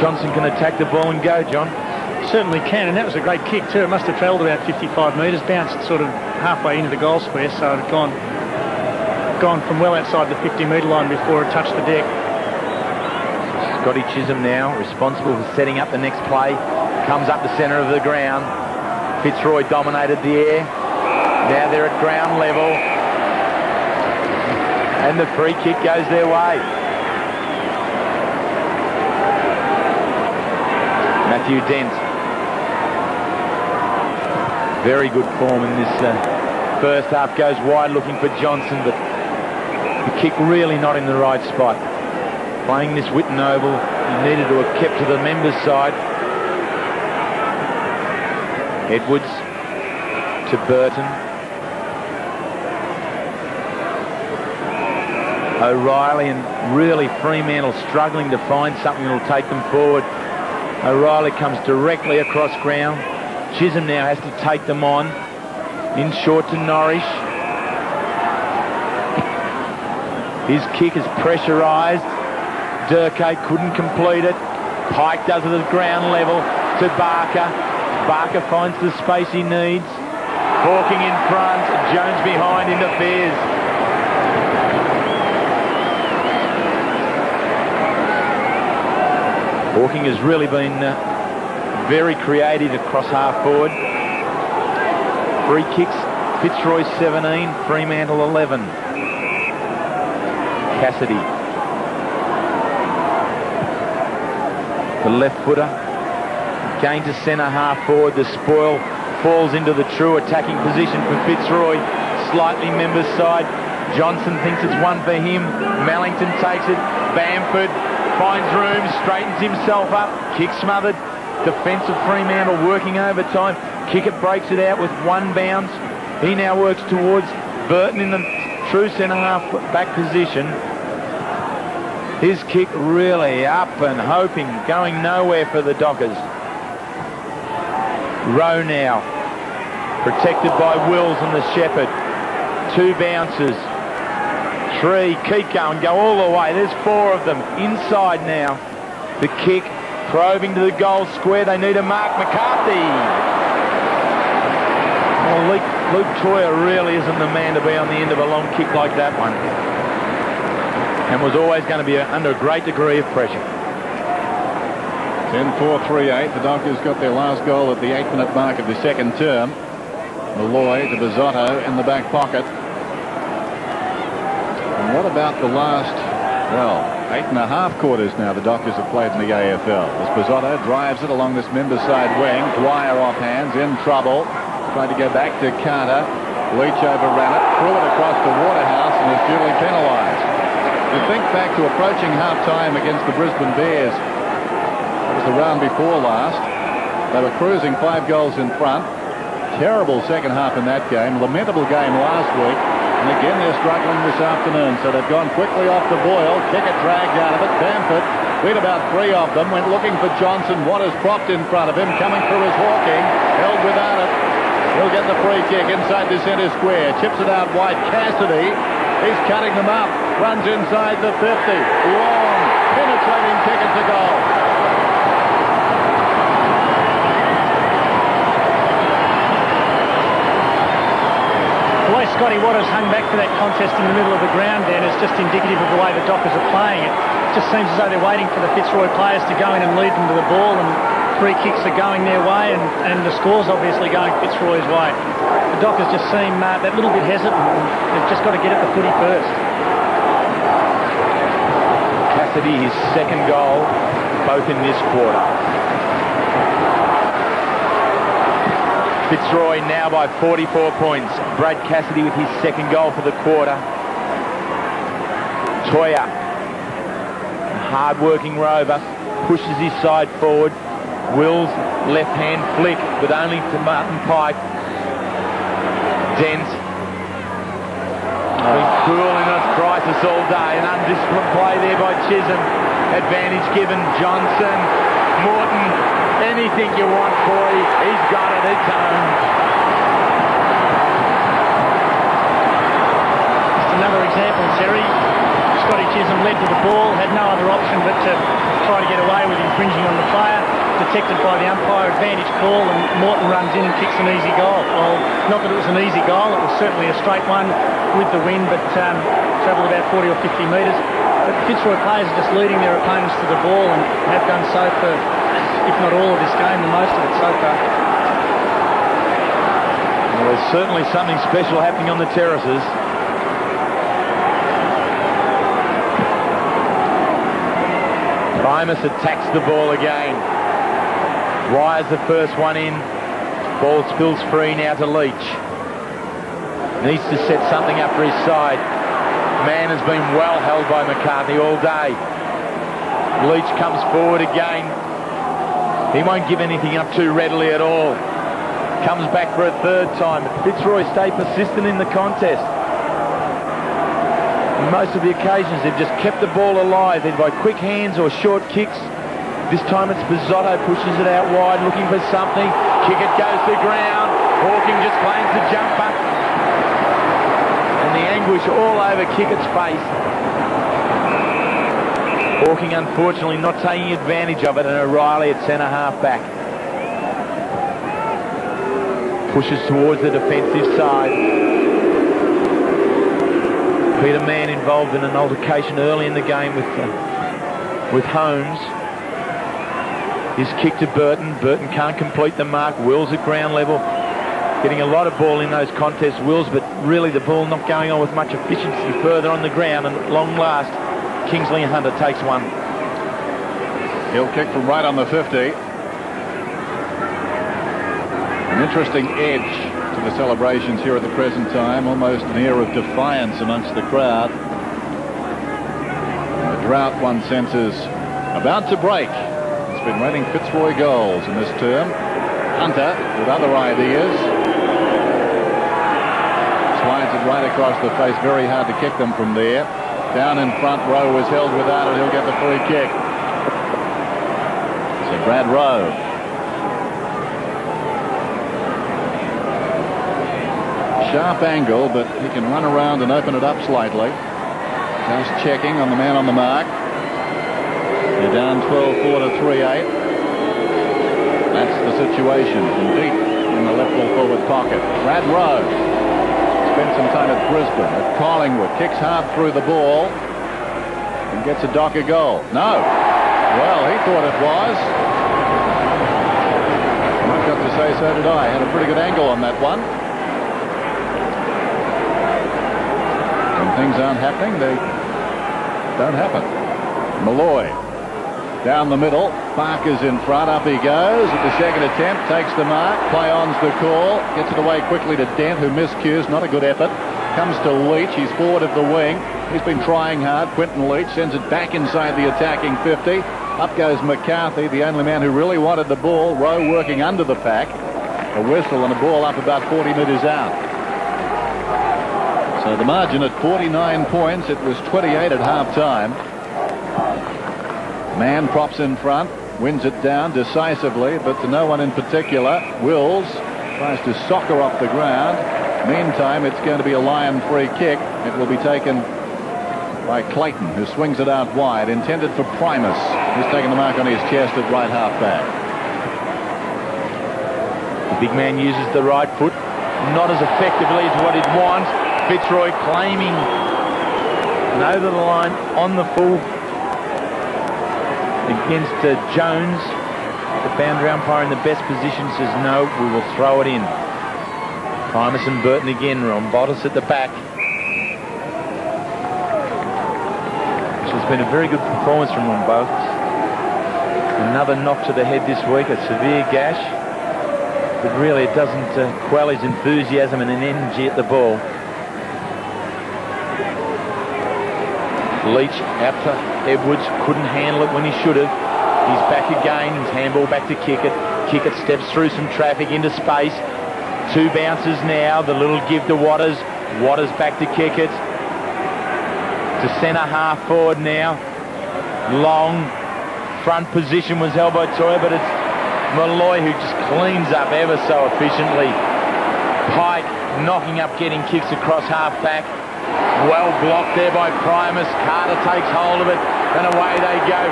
Johnson can attack the ball and go, John. Certainly can, and that was a great kick too. It must have travelled about 55 metres, bounced sort of halfway into the goal square, so it had gone from well outside the 50-metre line before it touched the deck. Scotty Chisholm now, responsible for setting up the next play, comes up the centre of the ground. Fitzroy dominated the air. Now they're at ground level. And the free kick goes their way. Matthew Dent. Very good form in this first half. Goes wide looking for Johnson, but the kick really not in the right spot. Playing this Whitten Oval, he needed to have kept to the members' side. Edwards to Burton. O'Reilly, and really Fremantle struggling to find something that will take them forward. O'Reilly comes directly across ground. Chisholm now has to take them on. In short to Norrish. His kick is pressurised. Durkay couldn't complete it. Pike does it at ground level to Barker. Barker finds the space he needs. Hawking in front. Jones behind interferes. Hawking has really been very creative across half forward. Free kicks, Fitzroy 17, Fremantle 11. Cassidy. The left footer. Going to centre half forward. The spoil falls into the true attacking position for Fitzroy. Slightly members side. Johnson thinks it's one for him. Mellington takes it. Bamford finds room, straightens himself up, kick smothered. Defence of Fremantle working overtime. Kicker breaks it out with one bounce. He now works towards Burton in the true centre half back position. His kick really up and hoping, going nowhere for the Dockers. Rowe now, protected by Wills and the Shepherd. Two bounces. Three, keep going, go all the way. There's four of them. Inside now. The kick, probing to the goal square. They need a mark. McCarthy. Well, Luke Toyer really isn't the man to be on the end of a long kick like that one. And was always going to be under a great degree of pressure. 10-4-3-8. The Dockers got their last goal at the 8-minute mark of the second term. Malloy to Bizzotto in the back pocket. And what about the last, well, 8.5 quarters now the Dockers have played in the AFL. As Bizzotto drives it along this member side wing. Dwyer off hands, in trouble. Tried to go back to Carter. Leach overran it, threw it across to Waterhouse and is duly penalised. You think back to approaching half-time against the Brisbane Bears. That was the round before last. They were cruising 5 goals in front. Terrible second half in that game. Lamentable game last week. And again, they're struggling this afternoon. So they've gone quickly off the boil. Kicker dragged out of it. Bamford beat about 3 of them. Went looking for Johnson. Waters propped in front of him. Coming through is Hawking. Held without it. He'll get the free kick inside the centre square. Chips it out wide. Cassidy. He's cutting them up. Runs inside the 50. Long, penetrating kick at the goal. The way Scotty Waters hung back for that contest in the middle of the ground then is just indicative of the way the Dockers are playing it. It just seems as though they're waiting for the Fitzroy players to go in and lead them to the ball, and free kicks are going their way, and the score's obviously going Fitzroy's way. The Dockers just seem that little bit hesitant, and they've just got to get at the footy first. Cassidy, his second goal, both in this quarter. Fitzroy now by 44 points. Brad Cassidy with his second goal for the quarter. Toyer, a hard-working rover, pushes his side forward. Wills, left-hand flick, but only to Martin Pike. Dent. Been cool in a crisis all day. An undisciplined play there by Chisholm. Advantage given. Johnson. Morton. Anything you want, Corey. He's got it. It's home. Just another example, Terry. Scotty Chisholm led to the ball, had no other option but to try to get away with infringing on the player. Detected by the umpire, advantage call, and Morton runs in and kicks an easy goal. Well, not that it was an easy goal, it was certainly a straight one with the wind, but travelled about 40 or 50 metres. But Fitzroy players are just leading their opponents to the ball and have done so for, if not all of this game, the most of it so far. Well, there's certainly something special happening on the terraces. Primus attacks the ball again. Wires the first one in. Ball spills free now to Leach. Needs to set something up for his side. Man has been well held by McCarthy all day. Leach comes forward again. He won't give anything up too readily at all. Comes back for a third time. Fitzroy stay persistent in the contest. In most of the occasions they've just kept the ball alive, either by quick hands or short kicks. This time it's Bizzotto pushes it out wide, looking for something. Kick it goes to the ground. Hawking just claims the jumper. And the anguish all over Kickett's face. Hawking unfortunately not taking advantage of it, and O'Reilly at centre half back. Pushes towards the defensive side. Peter Mann involved in an altercation early in the game with Holmes. His kick to Burton. Burton can't complete the mark. Wills at ground level. Getting a lot of ball in those contests, Wills, but really the ball not going on with much efficiency further on the ground, and at long last, Kingsley Hunter takes one. He'll kick from right on the 50. An interesting edge to the celebrations here at the present time, almost an air of defiance amongst the crowd. The drought, one senses, about to break. It's been raining Fitzroy goals in this term. Hunter with other ideas. Slides it right across the face, very hard to kick them from there. Down in front, Rowe is held without it, he'll get the free kick. So Brad Rowe. Sharp angle, but he can run around and open it up slightly. Just checking on the man on the mark. They're down 12-4 to 3-8. That's the situation from deep in the left full forward pocket. Brad Rowe spent some time at Brisbane, at Collingwood, kicks hard through the ball and gets a Docker goal. No. Well, he thought it was. I've got to say, so did I. Had a pretty good angle on that one. When things aren't happening, they don't happen. Malloy down the middle. Barker's in front. Up he goes at the second attempt. Takes the mark. Play on's the call. Gets it away quickly to Dent, who miscues. Not a good effort. Comes to Leach. He's forward of the wing. He's been trying hard. Quinton Leach sends it back inside the attacking 50. Up goes McCarthy, the only man who really wanted the ball. Rowe working under the pack. A whistle and a ball up about 40 metres out. So the margin at 49 points. It was 28 at half-time. Mann props in front, wins it down decisively, but to no one in particular. Wills tries to soccer off the ground. Meantime, it's going to be a Lion free kick. It will be taken by Clayton, who swings it out wide, intended for Primus. He's taking the mark on his chest at right half-back. The big man uses the right foot, not as effectively as what he'd want. Fitzroy claiming and over the line on the full against Jones. The boundary umpire in the best position says no, we will throw it in. Primus and Burton again, Rombotis at the back. Which has been a very good performance from Rombotis. Another knock to the head this week, a severe gash. But really it doesn't quell his enthusiasm and energy at the ball. Leach out to Edwards, couldn't handle it when he should have. He's back again, his handball back to Kickett. Kickett steps through some traffic into space. Two bounces now, the little give to Waters. Waters back to Kickett. To centre half forward now. Long front position was held by Toya, but it's Malloy who just cleans up ever so efficiently. Pike knocking up, getting kicks across half back. Well blocked there by Primus. Carter takes hold of it, and away they go.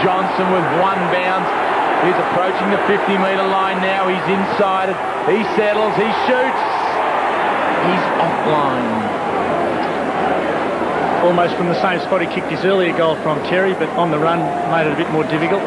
Johnson with one bounce. He's approaching the 50-metre line now. He's inside it. He settles. He shoots. He's offline. Almost from the same spot he kicked his earlier goal from, Terry, but on the run made it a bit more difficult.